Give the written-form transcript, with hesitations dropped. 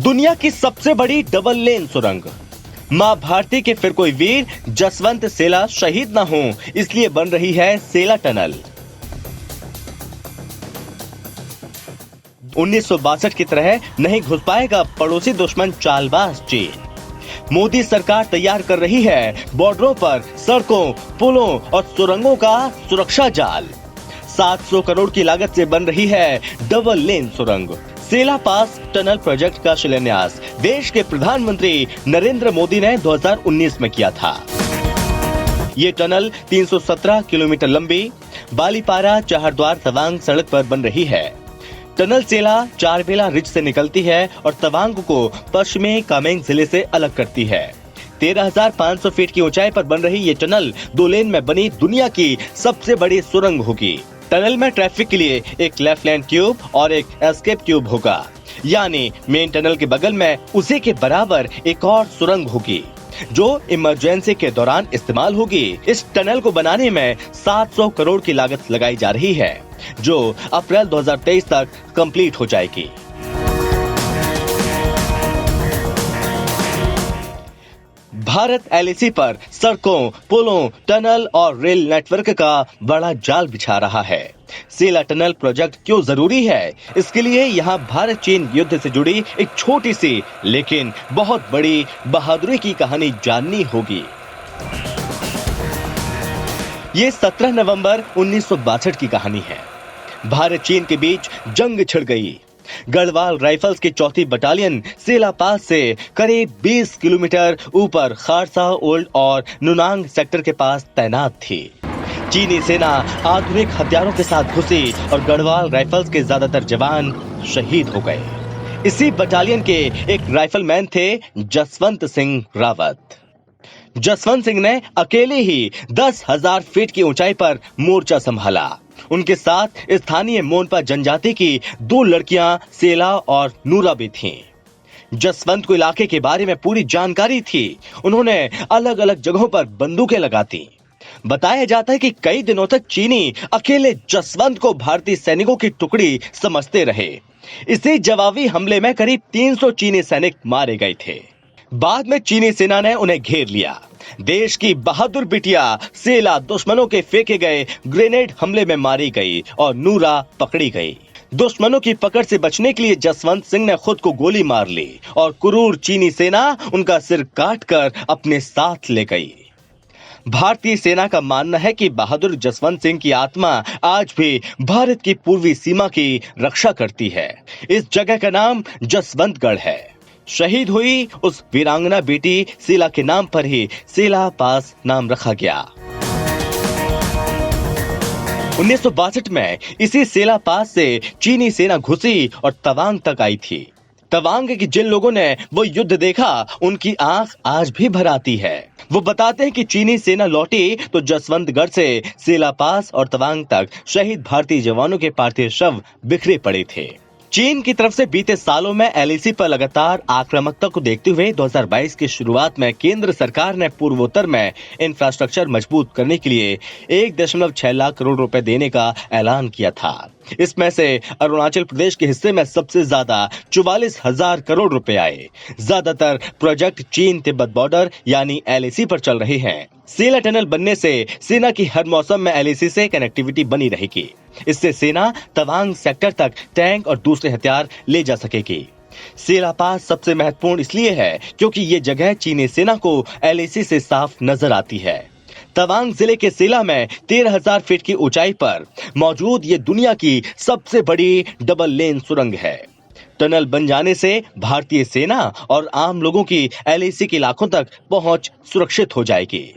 दुनिया की सबसे बड़ी डबल लेन सुरंग। मां भारती के फिर कोई वीर जसवंत सेला शहीद न हो, इसलिए बन रही है सेला टनल। 1962 की तरह नहीं घुस पाएगा पड़ोसी दुश्मन चालबाज चीन। मोदी सरकार तैयार कर रही है बॉर्डरों पर सड़कों, पुलों और सुरंगों का सुरक्षा जाल। 700 करोड़ की लागत से बन रही है डबल लेन सुरंग। सेला पास टनल प्रोजेक्ट का शिलान्यास देश के प्रधानमंत्री नरेंद्र मोदी ने 2019 में किया था। ये टनल 317 किलोमीटर लंबी बालीपारा चाहरद्वार तवांग सड़क पर बन रही है। टनल सेला चारबेला रिज से निकलती है और तवांग को पश्चिमी कामेंग जिले से अलग करती है। 13,500 फीट की ऊंचाई पर बन रही ये टनल 2 लेन में बनी दुनिया की सबसे बड़ी सुरंग होगी। टनल में ट्रैफिक के लिए एक लेफ्ट लेन ट्यूब और एक एस्केप ट्यूब होगा, यानी मेन टनल के बगल में उसी के बराबर एक और सुरंग होगी जो इमरजेंसी के दौरान इस्तेमाल होगी। इस टनल को बनाने में 700 करोड़ की लागत लगाई जा रही है, जो अप्रैल 2023 तक कंप्लीट हो जाएगी। भारत एलएसी पर सड़कों, पुलों, टनल और रेल नेटवर्क का बड़ा जाल बिछा रहा है। सेला टनल प्रोजेक्ट क्यों जरूरी है? इसके लिए यहाँ भारत चीन युद्ध से जुड़ी एक छोटी सी लेकिन बहुत बड़ी बहादुरी की कहानी जाननी होगी। ये 17 नवंबर 1962 की कहानी है। भारत चीन के बीच जंग छिड़ गई। गढ़वाल राइफल्स की 4th बटालियन सेला पास से करीब 20 किलोमीटर ऊपर खारसा ओल्ड और नुनांग सेक्टर के पास तैनात थी। चीनी सेना आधुनिक हथियारों के साथ घुसी और गढ़वाल राइफल्स के ज्यादातर जवान शहीद हो गए। इसी बटालियन के एक राइफलमैन थे जसवंत सिंह रावत। जसवंत सिंह ने अकेले ही 10,000 फीट की ऊंचाई पर मोर्चा संभाला। उनके साथ स्थानीय मोनपा जनजाति की 2 लड़कियां सेला और नूरा भी थीं। जसवंत को इलाके के बारे में पूरी जानकारी थी। उन्होंने अलग अलग जगहों पर बंदूकें लगाती। बताया जाता है कि कई दिनों तक चीनी अकेले जसवंत को भारतीय सैनिकों की टुकड़ी समझते रहे। इसी जवाबी हमले में करीब 300 चीनी सैनिक मारे गए थे। बाद में चीनी सेना ने उन्हें घेर लिया। देश की बहादुर बिटिया सेला दुश्मनों के फेंके गए ग्रेनेड हमले में मारी गई और नूरा पकड़ी गई। दुश्मनों की पकड़ से बचने के लिए जसवंत सिंह ने खुद को गोली मार ली और क्रूर चीनी सेना उनका सिर काटकर अपने साथ ले गई। भारतीय सेना का मानना है कि बहादुर जसवंत सिंह की आत्मा आज भी भारत की पूर्वी सीमा की रक्षा करती है। इस जगह का नाम जसवंतगढ़ है। शहीद हुई उस वीरांगना बेटी सेला के नाम पर ही सेला पास नाम रखा गया। 1962 में इसी सेला पास से चीनी सेना घुसी और तवांग तक आई थी। तवांग के जिन लोगों ने वो युद्ध देखा, उनकी आंख आज भी भर आती है। वो बताते हैं कि चीनी सेना लौटी तो जसवंतगढ़ से सेला पास और तवांग तक शहीद भारतीय जवानों के पार्थिव शव बिखरे पड़े थे। चीन की तरफ से बीते सालों में एलएसी पर लगातार आक्रामकता को देखते हुए 2022 की शुरुआत में केंद्र सरकार ने पूर्वोत्तर में इंफ्रास्ट्रक्चर मजबूत करने के लिए 1.6 लाख करोड़ रुपए देने का ऐलान किया था। इसमें से अरुणाचल प्रदेश के हिस्से में सबसे ज्यादा 44,000 करोड़ रुपए आए। ज्यादातर प्रोजेक्ट चीन तिब्बत बॉर्डर यानी एलएसी पर चल रहे हैं। सेला टनल बनने से सेना की हर मौसम में एलएसी से कनेक्टिविटी बनी रहेगी। इससे सेना तवांग सेक्टर तक टैंक और दूसरे हथियार ले जा सकेगी। सेला पास सबसे महत्वपूर्ण इसलिए है क्योंकि ये जगह चीनी सेना को एलएसी से साफ नजर आती है। तवांग जिले के सेला में 13,000 फीट की ऊंचाई पर मौजूद ये दुनिया की सबसे बड़ी डबल लेन सुरंग है। टनल बन जाने से भारतीय सेना और आम लोगों की एलएसी के इलाकों तक पहुंच सुरक्षित हो जाएगी।